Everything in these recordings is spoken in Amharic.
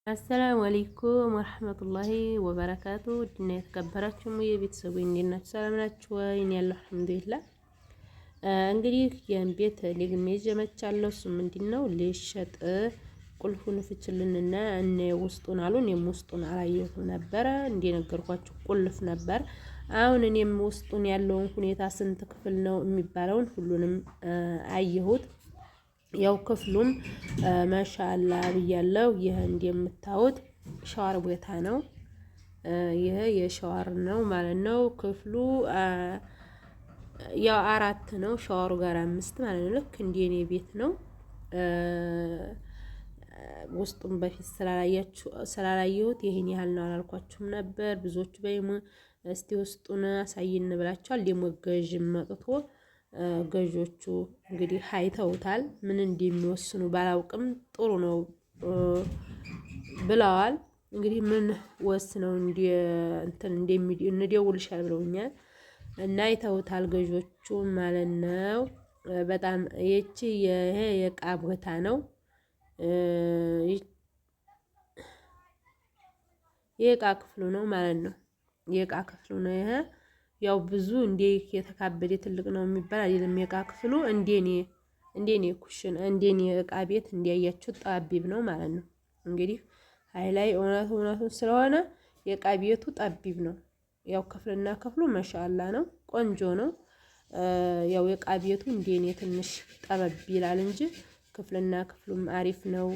አሰላሙ አለይኩም ወራህመቱላሂ ወበረካቱ። ድና የተከበራችሁ የቤተሰቡ እንዴት ናችሁ? ሰላም ናችሁ ወይ? እኔ ያለሁ አልሐምዱሊላህ። እንግዲህ ያን ቤት ደግሜ ይዤ መጥቻለሁ። እሱ ምንድነው ሊሸጥ ቁልፉን ፍችልንና እኔ ውስጡን አሉ። እኔም ውስጡን አላየሁትም ነበረ። እንደነገርኳችሁ ቁልፍ ነበር። አሁን እኔም ውስጡን ያለውን ሁኔታ ስንት ክፍል ነው የሚባለውን ሁሉንም አየሁት። ያው ክፍሉም ማሻአላ ብያለሁ። ይሄ እንደምታዩት ሻወር ቦታ ነው። ይሄ የሻወር ነው ማለት ነው። ክፍሉ ያው 4 ነው፣ ሻወሩ ጋር 5 ማለት ነው። ልክ እንደኔ ቤት ነው። ውስጡን በፊት ስላላየሁት ይሄን ያህል ነው አላልኳችሁም ነበር። ብዙዎቹ በይሙ እስቲ ውስጡን አሳይን ብላችኋል። ደግሞ ገዥም መጥቶ ገዦቹ እንግዲህ አይተውታል። ምን እንደሚወስኑ ባላውቅም ጥሩ ነው ብለዋል። እንግዲህ ምን ወስነው እንደሚደውልሻል ብለውኛል እና አይተውታል ገዦቹ ማለት ነው። በጣም ይሄ የእቃ ቦታ ነው። የእቃ ክፍሉ ነው ማለት ነው። የእቃ ክፍሉ ነው ይሄ። ያው ብዙ እንደ የተካበደ ትልቅ ነው የሚባል አይደለም። የእቃ ክፍሉ እንደኔ ኩሽን እንደኔ እቃ ቤት እንዲያያችሁ ጠቢብ ነው ማለት ነው። እንግዲህ ላይ እውነቱን ስለሆነ የእቃ ቤቱ ጠቢብ ነው። ያው ክፍልና ክፍሉ ማሻአላ ነው፣ ቆንጆ ነው። ያው የእቃ ቤቱ እንደኔ ትንሽ ጠበብ ይላል እንጂ ክፍልና ክፍሉም አሪፍ ነው።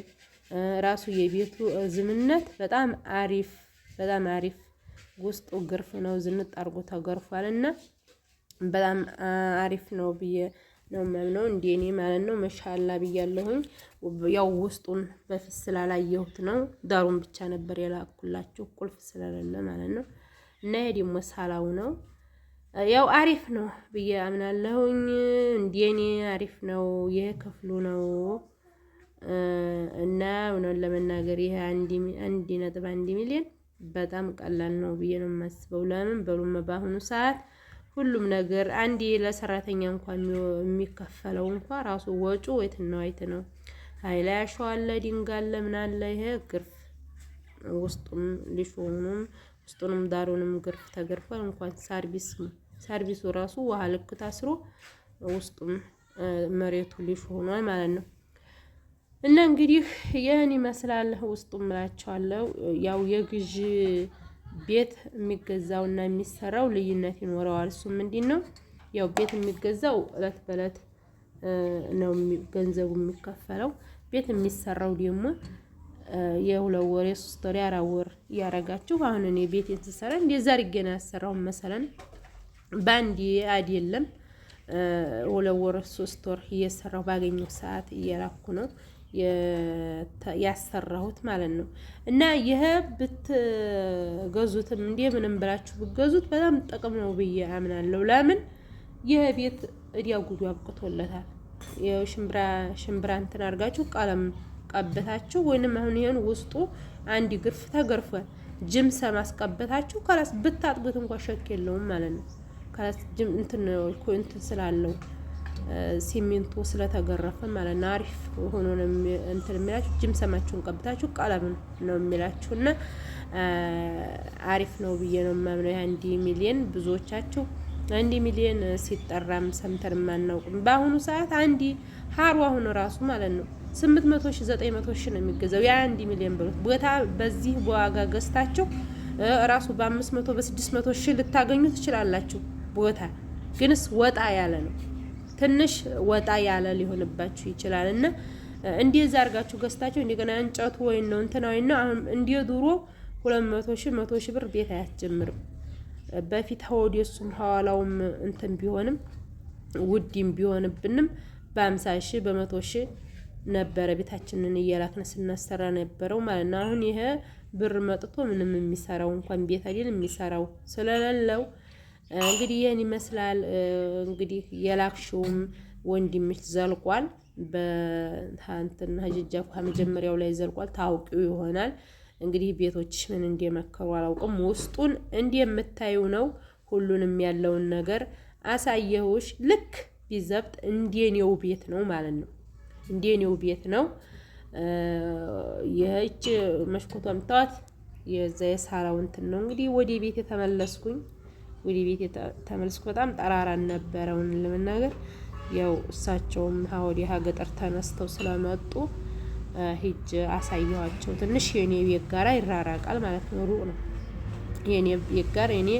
ራሱ የቤቱ ዝምነት በጣም አሪፍ ውስጡ ግርፍ ነው። ዝንጥ አርጎ ተገርፏልና በጣም አሪፍ ነው ብዬ ነው የማምነው፣ እንደኔ ማለት ነው። ማሻአላ ብያለሁኝ። ያው ውስጡን በፊት ስላላየሁት ነው። ዳሩን ብቻ ነበር የላኩላችሁ ቁልፍ ስለሌለ ማለት ነው። እና ይሄ ደግሞ ሳላው ነው። ያው አሪፍ ነው ብዬ አምናለሁኝ። እንደኔ አሪፍ ነው። ይሄ ክፍሉ ነው እና እውነት ለመናገር ይሄ 1.1 ሚሊዮን በጣም ቀላል ነው ብዬ ነው የማስበው። ለምን በሉም በአሁኑ ሰዓት ሁሉም ነገር አንዴ ለሰራተኛ እንኳን የሚከፈለው እንኳን ራሱ ወጪ ወይት ነው። ኃይላ ያሸዋለ ድንጋለ ምን አለ። ይሄ ግርፍ ውስጡም ሊሾኑም ውስጡንም ዳሩንም ግርፍ ተገርፏል። እንኳን ሰርቪሱ ራሱ ውሃ ልክ ታስሮ ውስጡም መሬቱ ሊሾኗል ማለት ነው። እና እንግዲህ ይህን ይመስላል ውስጡም እላቸዋለሁ። ያው የግዥ ቤት የሚገዛውና የሚሰራው ልዩነት ይኖረዋል። እሱ ምንድነው? ያው ቤት የሚገዛው እለት በእለት ነው ገንዘቡ የሚከፈለው። ቤት የሚሰራው ደግሞ የ2 ወር የ3 ወር የ4 ወር እያረጋችሁ። አሁን እኔ ቤቴን ስሰራ እንደዛ አድርጌ ነው ያሰራው። መሰለን ባንዲ አይደለም 2 ወር 3 ወር እየሰራው ባገኘው ሰዓት እየላኩ ነው ያሰራሁት ማለት ነው። እና ይሄ ብትገዙትም ምንም ብላችሁ ብትገዙት በጣም ጥቅም ነው ብዬ አምናለሁ። ለምን ይሄ ቤት እዲያ ጉዱ አብቅቶለታል። ሽምብራ እንትን አድርጋችሁ ቀለም ቀበታችሁ ወይንም አሁን ይሄን ውስጡ አንድ ግርፍ ተገርፏል። ጅምሰም አስቀበታችሁ ካላስ ብታጥቡት እንኳን ሸክ የለውም ማለት ነው። ካላስ እንትን ስላለው ሲሚንቶ ስለተገረፈ ማለት ነው። አሪፍ ሆኖ ነው እንትን የሚላችሁ። ጅምሰማችሁን ቀብታችሁ ቀለም ነው የሚላችሁና አሪፍ ነው ብዬ ነው የማምነው። 1 ሚሊዮን ብዙዎቻችሁ 1 ሚሊዮን ሲጠራም ሰምተን ማናውቅም። በአሁኑ ሰዓት አንዲ ሀሩ አሁን ራሱ ማለት ነው 800 ሺህ 900 ሺህ ነው የሚገዛው። ያ1 ሚሊዮን ብሎት ቦታ በዚህ በዋጋ ገዝታችሁ ራሱ በ500 በ600 ሺህ ልታገኙ ትችላላችሁ። ቦታ ግንስ ወጣ ያለ ነው። ትንሽ ወጣ ያለ ሊሆንባችሁ ይችላል። እና እንደዛ አድርጋችሁ ገዝታችሁ እንደገና እንጨቱ ወይ ነው እንትናው ነው። አሁን እንደ ድሮ 200 ሺህ 100 ሺህ ብር ቤት አያስጀምርም። በፊት ሆዲሱም ሐዋላውም እንትን ቢሆንም ውድም ቢሆንብንም በ50 ሺህ በ100 ሺህ ነበረ ቤታችንን እየላክን ስናሰራ ነበረው ማለት ነው። አሁን ይሄ ብር መጥቶ ምንም የሚሰራው እንኳን ቤት አይደል የሚሰራው ስለሌለው እንግዲህ ይሄን ይመስላል። እንግዲህ የላክሽውም ወንድምሽ ዘልቋል። በእንትን ሀጅጃ መጀመሪያው ላይ ዘልቋል። ታውቂው ይሆናል እንግዲህ ቤቶችሽ ምን እንደመከሩ አላውቅም። ውስጡን እንደምታዩ ነው። ሁሉንም ያለውን ነገር አሳየሁሽ። ልክ ቢዘብጥ እንደኔው ቤት ነው ማለት ነው። እንደኔው ቤት ነው። ይህች መስኮቷ የምታዋት የዛ የሳራው እንትን ነው። እንግዲህ ወደ ቤት የተመለስኩኝ በጣም ጠራራን ነበረውን ለመናገር ያው እሳቸውም ወዲያ ገጠር ተነስተው ስለመጡ ሂጅ አሳየኋቸው። ትንሽ የኔ ቤት ጋር ይራራቃል ማለት ነው፣ ሩቅ ነው የኔ ቤት ጋር። እኔ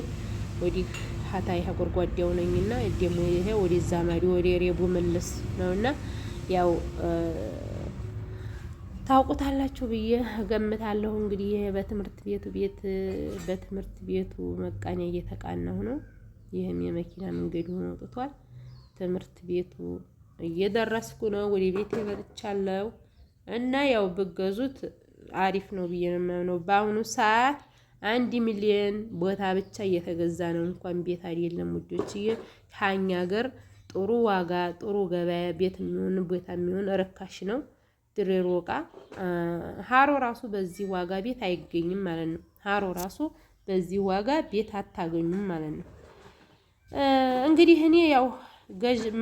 ወዲህ ሀታይ ጎርጓዴው ነኝና ደግሞ ይሄ ወደዛ ማዲ ወደ ሬቡ መልስ ነውና ያው ታውቁታላችሁ ብዬ ገምታለሁ። እንግዲህ ይሄ በትምህርት ቤቱ መቃኛ እየተቃናሁ ነው። ይህም የመኪና መንገድ ሆኖ ወጥቷል። ትምህርት ቤቱ እየደረስኩ ነው። ወደ ቤት መጥቻለሁ እና ያው ብገዙት አሪፍ ነው ብዬ ነው የማምነው። በአሁኑ ሰዓት 1 ሚሊዮን ቦታ ብቻ እየተገዛ ነው። እንኳን ቤት አይደለም ውዶችዬ፣ ከኛ ሀገር ጥሩ ዋጋ ጥሩ ገበያ ቤት የሚሆን ቦታ የሚሆን ርካሽ ነው። ድሬሮ እቃ ሀሮ ራሱ በዚህ ዋጋ ቤት አይገኝም ማለት ነው። ሀሮ ራሱ በዚህ ዋጋ ቤት አታገኙም ማለት ነው። እንግዲህ እኔ ያው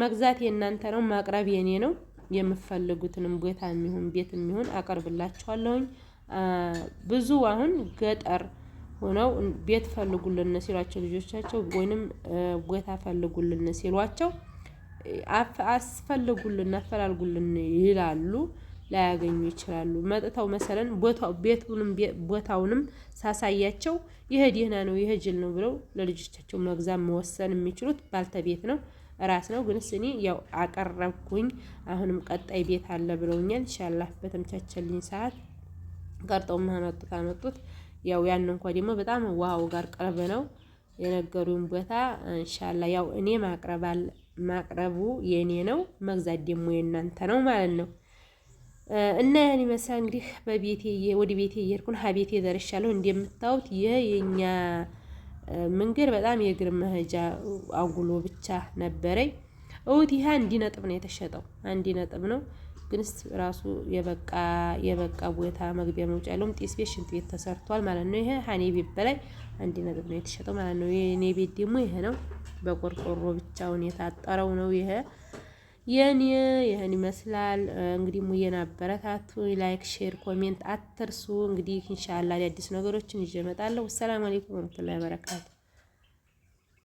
መግዛት የእናንተ ነው፣ ማቅረብ የኔ ነው። የምፈልጉትንም ቦታ የሚሆን ቤት የሚሆን አቀርብላችኋለሁኝ። ብዙ አሁን ገጠር ሆነው ቤት ፈልጉልን ሲሏቸው ልጆቻቸው ወይንም ቦታ ፈልጉልን ሲሏቸው አፈላልጉልን ይላሉ። ላያገኙ ይችላሉ። መጥተው መሰለን ቦታውንም ሳሳያቸው ይሄ ደህና ነው ይሄ ጅል ነው ብለው ለልጆቻቸው መግዛት መወሰን የሚችሉት ባልተቤት ነው ራስ ነው። ግን እኔ ያው አቀረብኩኝ። አሁንም ቀጣይ ቤት አለ ብለውኛል። ኢንሻአላህ በተመቻቸልኝ ሰዓት ቀርጠው ካመጡት ያው ያን እንኳን ደግሞ በጣም ዋው ጋር ቅርብ ነው የነገሩን ቦታ። ኢንሻአላህ ያው እኔ ማቅረቡ የኔ ነው፣ መግዛት ደግሞ የእናንተ ነው ማለት ነው። እና ያን ይመስላል እንግዲህ ወደ ቤቴ እየሄድኩኝ ሀቤቴ ደርሻለሁ። እንደምታዩት የኛ መንገድ በጣም የእግር መሄጃ አጉሎ ብቻ ነበረኝ። ይሄ 1 ነጥብ ነው የተሸጠው፣ 1 ነጥብ ነው። ግንስ ራሱ የበቃ ቦታ መግቢያ መውጫ ያለውም ጢስ ቤት ሽንት ቤት ተሰርቷል ማለት ነው። ይሄ ሀኔ ቤት በላይ 1 ነጥብ ነው የተሸጠው ማለት ነው። የኔ ቤት ደግሞ ይሄ ነው፣ በቆርቆሮ ብቻውን የታጠረው ነው። ይህን ይመስላል እንግዲህ። ሙየና አበረታቱ። ላይክ፣ ሼር፣ ኮሜንት አትርሱ። እንግዲህ ኢንሻአላህ አዲስ ነገሮችን ይዤ እመጣለሁ። ሰላም አለይኩም ወራህመቱላሂ ወበረካቱ።